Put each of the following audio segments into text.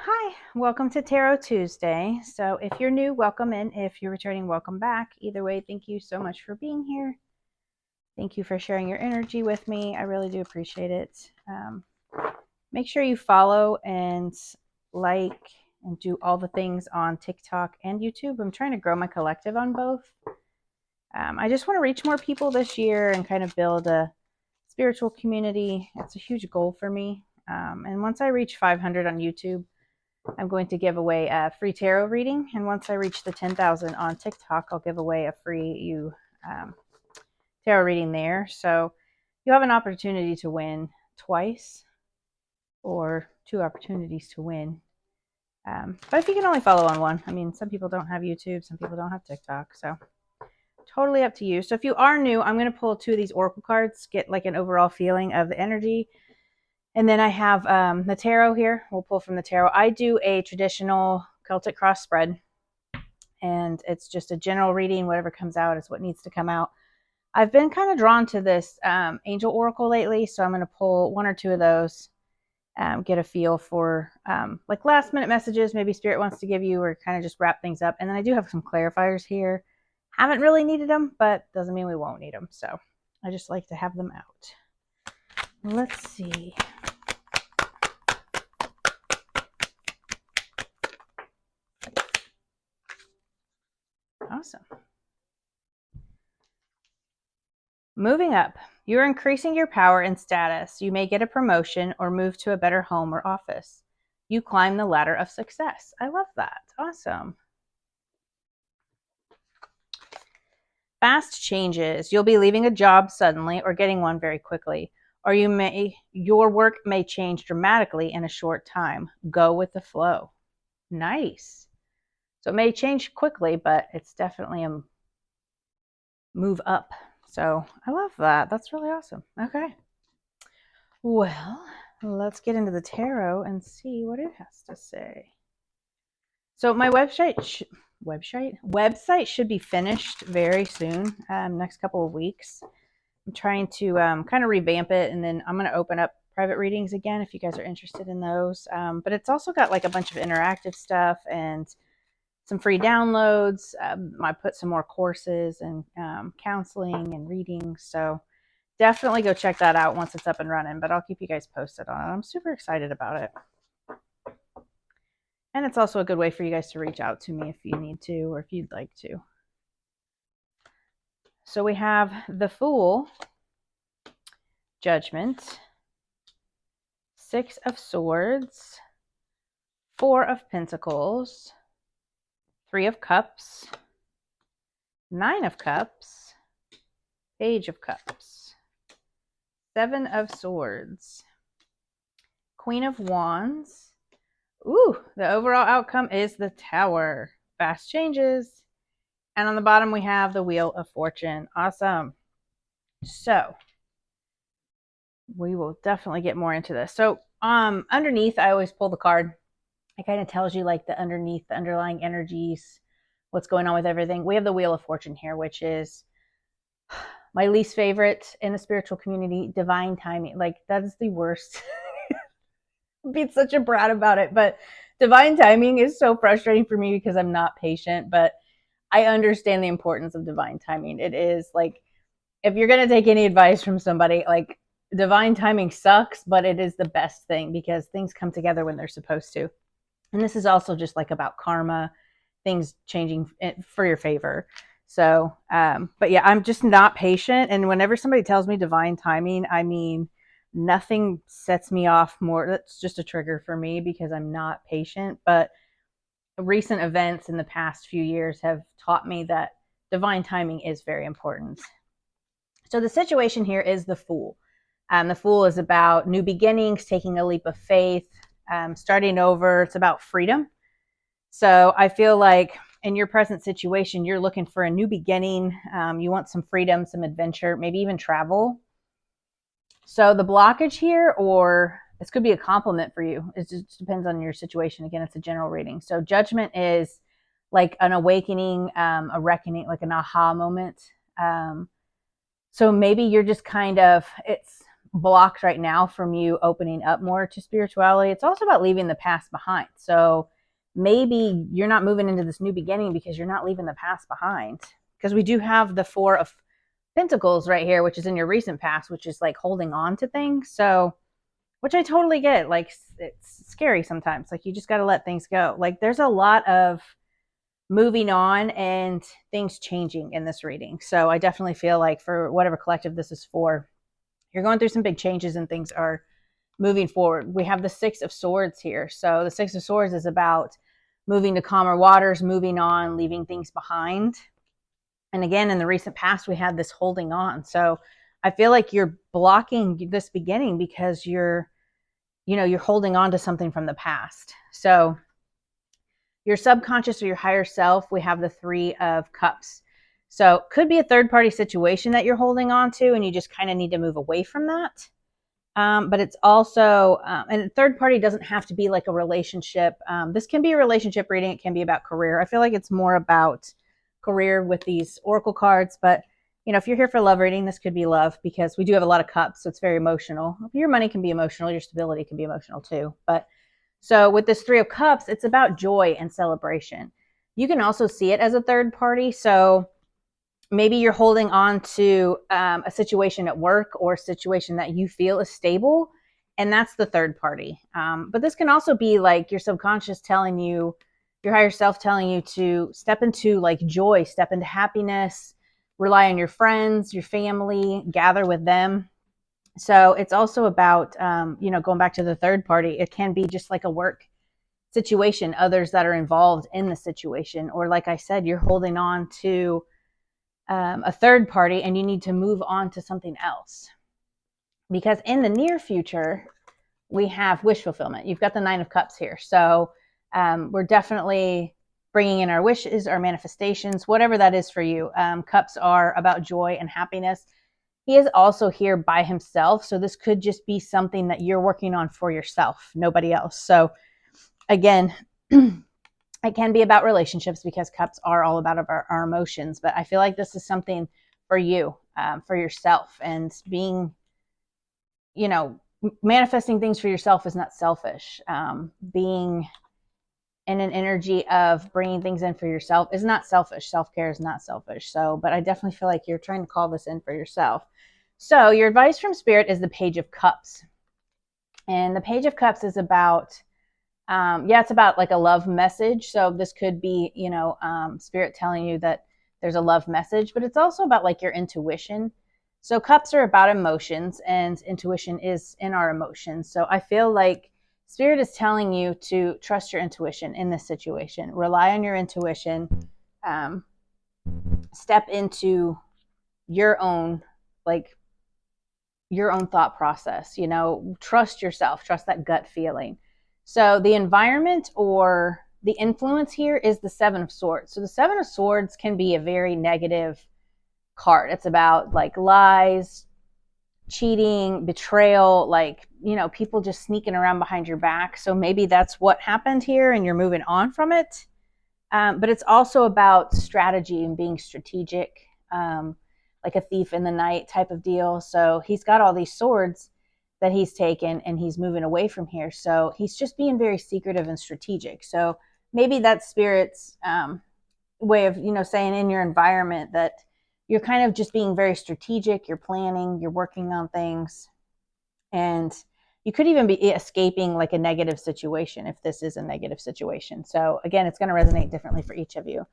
Hi, welcome to Tarot Tuesday. So if you're new, welcome in. If you're returning, welcome back. Either way, thank you so much for being here. Thank you for sharing your energy with me. I really do appreciate it. Make sure you follow and like and do all the things on TikTok and YouTube. I'm trying to grow my collective on both. I just want to reach more people this year and kind of build a spiritual community. It's a huge goal for me. And once I reach 500 on YouTube, I'm going to give away a free tarot reading. And once I reach the 10,000 on TikTok, I'll give away a free tarot reading there. So you have an opportunity to win twice or two opportunities to win. But if you can only follow on one, I mean, some people don't have YouTube, some people don't have TikTok. So totally up to you. So if you are new, I'm going to pull two of these oracle cards, get like an overall feeling of the energy. And then I have the tarot here. We'll pull from the tarot. I do a traditional Celtic cross spread, and it's just a general reading. Whatever comes out is what needs to come out. I've been kind of drawn to this angel oracle lately, so I'm going to pull one or two of those, get a feel for like last minute messages maybe Spirit wants to give you, or kind of just wrap things up. And then I do have some clarifiers here. Haven't really needed them, but doesn't mean we won't need them. So I just like to have them out. Let's see. Awesome. Moving up, you're increasing your power and status. You may get a promotion or move to a better home or office. You climb the ladder of success. I love that. Awesome. Fast changes. You'll be leaving a job suddenly or getting one very quickly. Or your work may change dramatically in a short time. Go with the flow. Nice. So it may change quickly, but it's definitely a move up. So I love that. That's really awesome. Okay. Well, let's get into the tarot and see what it has to say. So my website should be finished very soon, next couple of weeks. I'm trying to kind of revamp it, and then I'm going to open up private readings again if you guys are interested in those. But it's also got like a bunch of interactive stuff and some free downloads. I put some more courses and counseling and readings. So definitely go check that out once it's up and running, but I'll keep you guys posted on it. I'm super excited about it. And it's also a good way for you guys to reach out to me if you need to, or if you'd like to. So we have the Fool, Judgment, Six of Swords, Four of Pentacles, Three of Cups, Nine of Cups, Page of Cups, Seven of Swords, Queen of Wands. Ooh, the overall outcome is the Tower. Fast changes. And on the bottom, we have the Wheel of Fortune. Awesome. So we will definitely get more into this. So underneath, I always pull the card. It kind of tells you like the underneath, the underlying energies, what's going on with everything. We have the Wheel of Fortune here, which is my least favorite in the spiritual community, divine timing. Like, that is the worst. Be such a brat about it, but divine timing is so frustrating for me because I'm not patient, but I understand the importance of divine timing. It is like, if you're going to take any advice from somebody, like, divine timing sucks, but it is the best thing because things come together when they're supposed to. And this is also just like about karma, things changing for your favor. So, but yeah, I'm just not patient. And whenever somebody tells me divine timing, I mean, nothing sets me off more. That's just a trigger for me because I'm not patient. But recent events in the past few years have taught me that divine timing is very important. So the situation here is the Fool. The Fool is about new beginnings, taking a leap of faith, starting over. It's about freedom. So I feel like in your present situation, you're looking for a new beginning. You want some freedom, some adventure, maybe even travel. So the blockage here, or this could be a compliment for you. It just depends on your situation. Again, it's a general reading. So Judgment is like an awakening, a reckoning, like an aha moment. So maybe you're just kind of, it's blocked right now from you opening up more to spirituality. It's also about leaving the past behind. So maybe you're not moving into this new beginning because you're not leaving the past behind. Because we do have the Four of Pentacles right here, which is in your recent past, which is like holding on to things. So, which I totally get. Like, it's scary sometimes. Like, you just got to let things go. Like, there's a lot of moving on and things changing in this reading. So, I definitely feel like for whatever collective this is for, you're going through some big changes and things are moving forward. We have the Six of Swords here. So, the Six of Swords is about moving to calmer waters, moving on, leaving things behind. And again, in the recent past, we had this holding on. So I feel like you're blocking this beginning because you're holding on to something from the past. So your subconscious or your higher self, we have the Three of Cups. So could be a third party situation that you're holding on to, and you just kind of need to move away from that. But it's also, and third party doesn't have to be like a relationship. This can be a relationship reading. It can be about career. I feel like it's more about career with these oracle cards, but if you're here for love reading, this could be love because we do have a lot of cups, so it's very emotional. Your money can be emotional, your stability can be emotional too. But so with this Three of Cups, it's about joy and celebration. You can also see it as a third party. So maybe you're holding on to a situation at work or a situation that you feel is stable, and that's the third party. But this can also be like your subconscious telling you, your higher self telling you to step into like joy, step into happiness, rely on your friends, your family, gather with them. So it's also about, going back to the third party. It can be just like a work situation, others that are involved in the situation. Or like I said, you're holding on to a third party and you need to move on to something else. Because in the near future, we have wish fulfillment. You've got the Nine of Cups here. So we're definitely bringing in our wishes, our manifestations, whatever that is for you. Cups are about joy and happiness. He is also here by himself. So this could just be something that you're working on for yourself, nobody else. So again, it can be about relationships because cups are all about our emotions. But I feel like this is something for you, for yourself, and being, manifesting things for yourself is not selfish. Being in an energy of bringing things in for yourself is not selfish. Self-care is not selfish. So, but I definitely feel like you're trying to call this in for yourself. So your advice from Spirit is the Page of Cups. And the Page of Cups is about, it's about like a love message. So this could be, Spirit telling you that there's a love message, but it's also about like your intuition. So cups are about emotions, and intuition is in our emotions. So I feel like Spirit is telling you to trust your intuition in this situation. Rely on your intuition. Step into your own, your own thought process. Trust yourself. Trust that gut feeling. So the environment or the influence here is the Seven of Swords. So the Seven of Swords can be a very negative card. It's about like lies, cheating, betrayal, people just sneaking around behind your back. So maybe that's what happened here and you're moving on from it. But it's also about strategy and being strategic, like a thief in the night type of deal. So he's got all these swords that he's taken and he's moving away from here. So he's just being very secretive and strategic. So maybe that's Spirit's way of, saying in your environment that you're kind of just being very strategic. You're planning, you're working on things, and you could even be escaping like a negative situation if this is a negative situation. So again, it's going to resonate differently for each of you.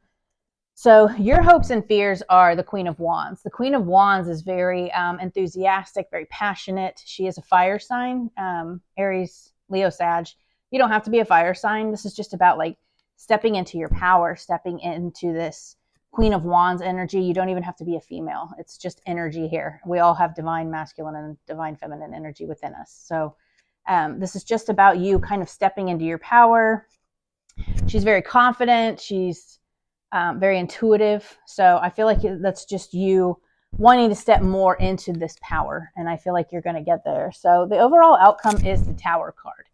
So your hopes and fears are the Queen of Wands. The Queen of Wands is very enthusiastic, very passionate. She is a fire sign, Aries, Leo, Sag. You don't have to be a fire sign. This is just about like stepping into your power, stepping into this Queen of Wands energy. You don't even have to be a female. It's just energy here. We all have divine masculine and divine feminine energy within us. So this is just about you kind of stepping into your power. She's very confident. She's very intuitive. So I feel like that's just you wanting to step more into this power. And I feel like you're going to get there. So the overall outcome is the Tower card.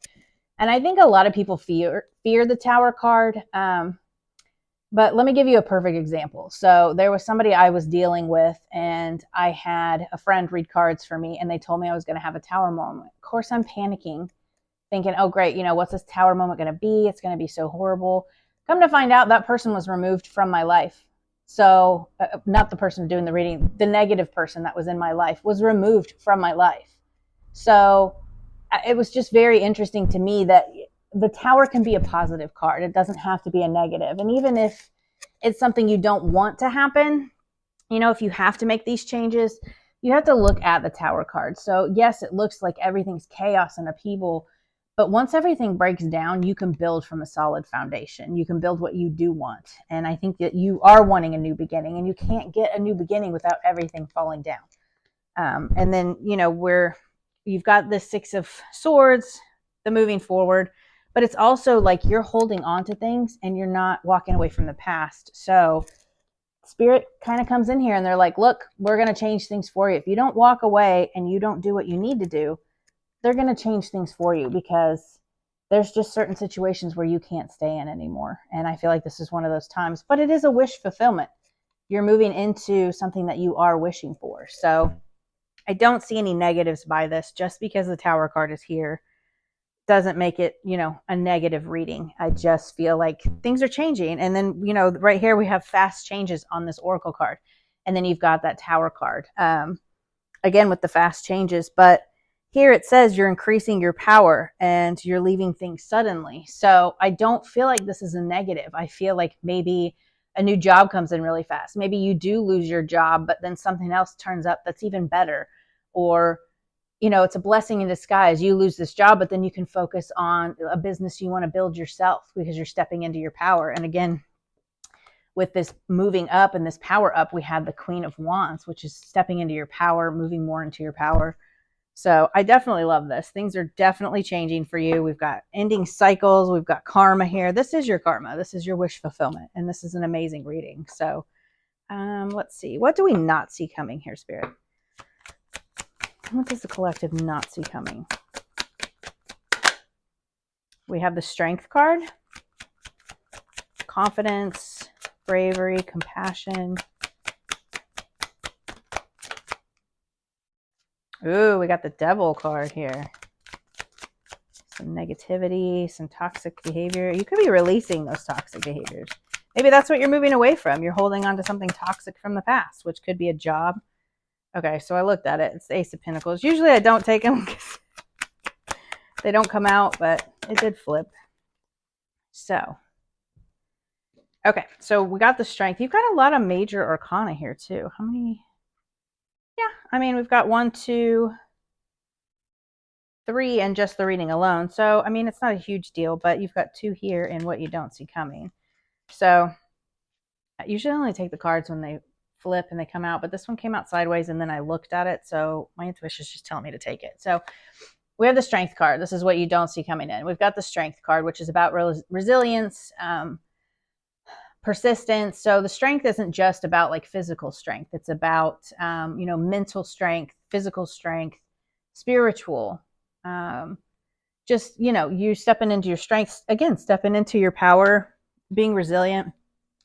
And I think a lot of people fear the Tower card. But let me give you a perfect example. So there was somebody I was dealing with, and I had a friend read cards for me, and they told me I was going to have a tower moment. Of course, I'm panicking, thinking, oh, great, what's this tower moment going to be? It's going to be so horrible. Come to find out, that person was removed from my life. So, not the person doing the reading, the negative person that was in my life was removed from my life. So, it was just very interesting to me that the tower can be a positive card. It doesn't have to be a negative. And even if it's something you don't want to happen, if you have to make these changes, you have to look at the tower card. So yes, it looks like everything's chaos and upheaval, but once everything breaks down, you can build from a solid foundation. You can build what you do want. And I think that you are wanting a new beginning, and you can't get a new beginning without everything falling down. And then, you've got the Six of Swords, the moving forward, but it's also like you're holding on to things and you're not walking away from the past. So Spirit kind of comes in here and they're like, look, we're going to change things for you. If you don't walk away and you don't do what you need to do, they're going to change things for you, because there's just certain situations where you can't stay in anymore. And I feel like this is one of those times, but it is a wish fulfillment. You're moving into something that you are wishing for. So I don't see any negatives by this. Just because the Tower card is here doesn't make it, a negative reading. I just feel like things are changing. And then, right here we have fast changes on this Oracle card. And then you've got that Tower card, again, with the fast changes. But here it says you're increasing your power and you're leaving things suddenly. So I don't feel like this is a negative. I feel like maybe a new job comes in really fast. Maybe you do lose your job, but then something else turns up that's even better. Or, it's a blessing in disguise. You lose this job, but then you can focus on a business you want to build yourself because you're stepping into your power. And again, with this moving up and this power up, we have the Queen of Wands, which is stepping into your power, moving more into your power. So I definitely love this. Things are definitely changing for you. We've got ending cycles. We've got karma here. This is your karma. This is your wish fulfillment. And this is an amazing reading. So let's see. What do we not see coming here, Spirit? What does the collective not see coming? We have the Strength card. Confidence, bravery, compassion. Ooh, we got the Devil card here. Some negativity, some toxic behavior. You could be releasing those toxic behaviors. Maybe that's what you're moving away from. You're holding on to something toxic from the past, which could be a job. Okay, so I looked at it. It's the Ace of Pentacles. Usually I don't take them because they don't come out, but it did flip. So, okay, so we got the Strength. You've got a lot of major arcana here too. How many? Yeah, I mean, we've got 1, 2, 3, and just the reading alone. So, I mean, it's not a huge deal, but you've got 2 here in what you don't see coming. So, I usually only take the cards when they flip and they come out, but this one came out sideways and then I looked at it, so my intuition is just telling me to take it. So we have the Strength card. This is what you don't see coming in. We've got the Strength card, which is about resilience, persistence. So the strength isn't just about like physical strength. It's about mental strength, physical strength, spiritual, just you stepping into your strengths, again, stepping into your power, being resilient.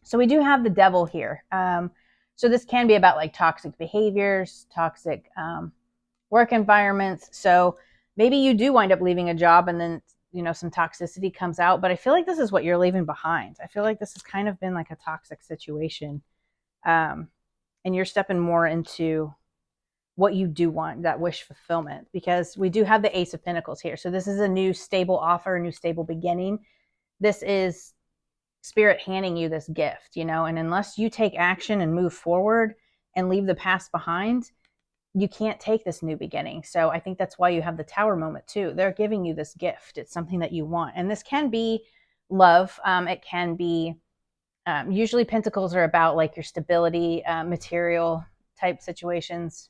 So we do have the Devil here. So this can be about like toxic behaviors, toxic work environments. So maybe you do wind up leaving a job and then, some toxicity comes out. But I feel like this is what you're leaving behind. I feel like this has kind of been like a toxic situation. And you're stepping more into what you do want, that wish fulfillment, because we do have the Ace of Pentacles here. So this is a new stable offer, a new stable beginning. This is Spirit handing you this gift, and unless you take action and move forward and leave the past behind, you can't take this new beginning. So I think that's why you have the Tower moment too. They're giving you this gift. It's something that you want. And this can be love. It can be, usually Pentacles are about like your stability, material type situations,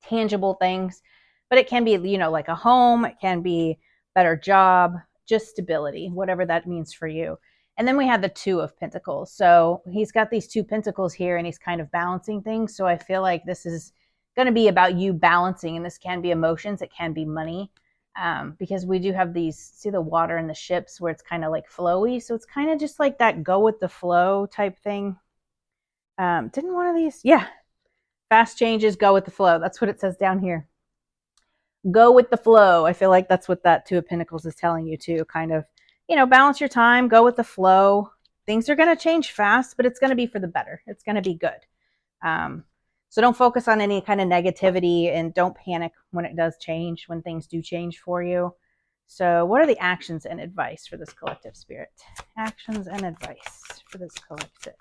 tangible things, but it can be, like a home. It can be better job, just stability, whatever that means for you. And then we have the Two of Pentacles. So he's got these 2 pentacles here and he's kind of balancing things. So I feel like this is going to be about you balancing, and this can be emotions. It can be money. because we do have these, see the water in the ships where it's kind of like flowy. So it's kind of just like that go with the flow type thing. Didn't one of these? Yeah. Fast changes, go with the flow. That's what it says down here. Go with the flow. I feel like that's what that Two of Pentacles is telling you too. Kind of, balance your time, go with the flow. Things are going to change fast, but it's going to be for the better. It's going to be good. So don't focus on any kind of negativity and don't panic when it does change, when things do change for you. So what are the actions and advice for this collective, Spirit? Actions and advice for this collective.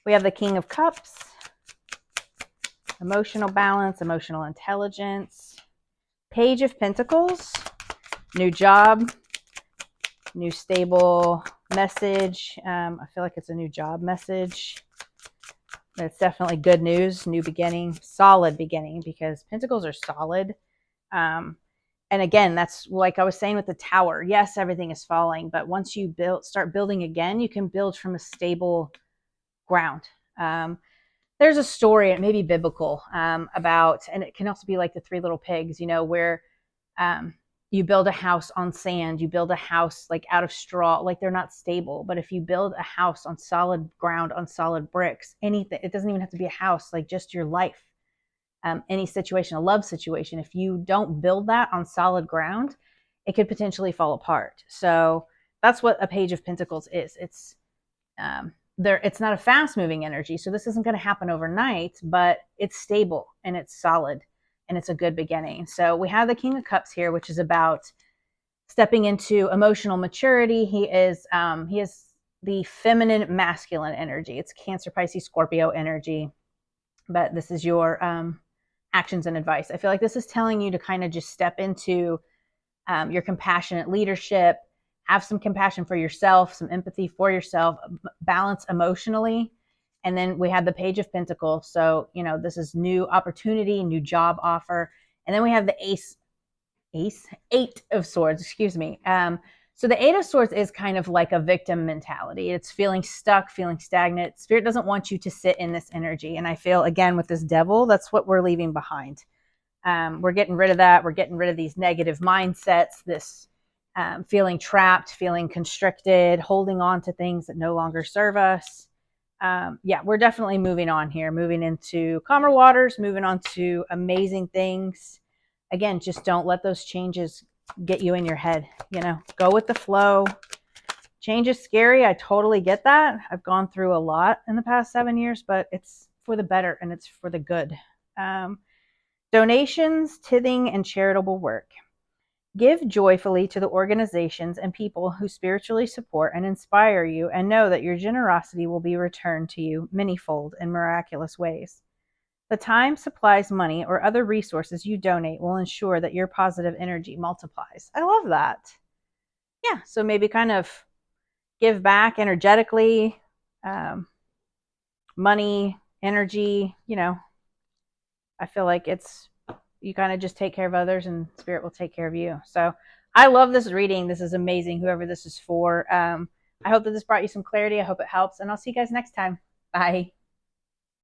We have the King of Cups, emotional balance, emotional intelligence, Page of Pentacles, new job, new stable message. I feel like it's a new job message. It's definitely good news, new beginning, solid beginning, because Pentacles are solid. And again, that's like I was saying with the Tower. Yes, everything is falling, but once you start building again, you can build from a stable ground. There's a story, and it may be biblical, about, and it can also be like the Three Little Pigs, where you build a house on sand, you build a house like out of straw, like they're not stable. But if you build a house on solid ground, on solid bricks, anything, it doesn't even have to be a house, like just your life, any situation, a love situation, if you don't build that on solid ground, it could potentially fall apart. So that's what a Page of Pentacles is. It's it's not a fast moving energy. So this isn't going to happen overnight, but it's stable and it's solid. And it's a good beginning. So we have the King of Cups here, which is about stepping into emotional maturity. He is the feminine masculine energy. It's Cancer, Pisces, Scorpio energy. But this is your actions and advice. I feel like this is telling you to kind of just step into your compassionate leadership, have some compassion for yourself, some empathy for yourself, balance emotionally. And then we have the Page of Pentacles. So, this is new opportunity, new job offer. And then we have the Eight of Swords, excuse me. So the Eight of Swords is kind of like a victim mentality. It's feeling stuck, feeling stagnant. Spirit doesn't want you to sit in this energy. And I feel, again, with this Devil, that's what we're leaving behind. We're getting rid of that. We're getting rid of these negative mindsets, this feeling trapped, feeling constricted, holding on to things that no longer serve us. We're definitely moving on here, moving into calmer waters, moving on to amazing things. Again, just don't let those changes get you in your head. Go with the flow. Change is scary. I totally get that. I've gone through a lot in the past 7 years, but it's for the better and it's for the good. Donations, tithing, and charitable work. Give joyfully to the organizations and people who spiritually support and inspire you, and know that your generosity will be returned to you manyfold in miraculous ways. The time, supplies, money, or other resources you donate will ensure that your positive energy multiplies. I love that. Yeah, so maybe kind of give back energetically, money, energy, I feel like you kind of just take care of others and Spirit will take care of you. So I love this reading. This is amazing, whoever this is for. I hope that this brought you some clarity. I hope it helps. And I'll see you guys next time. Bye.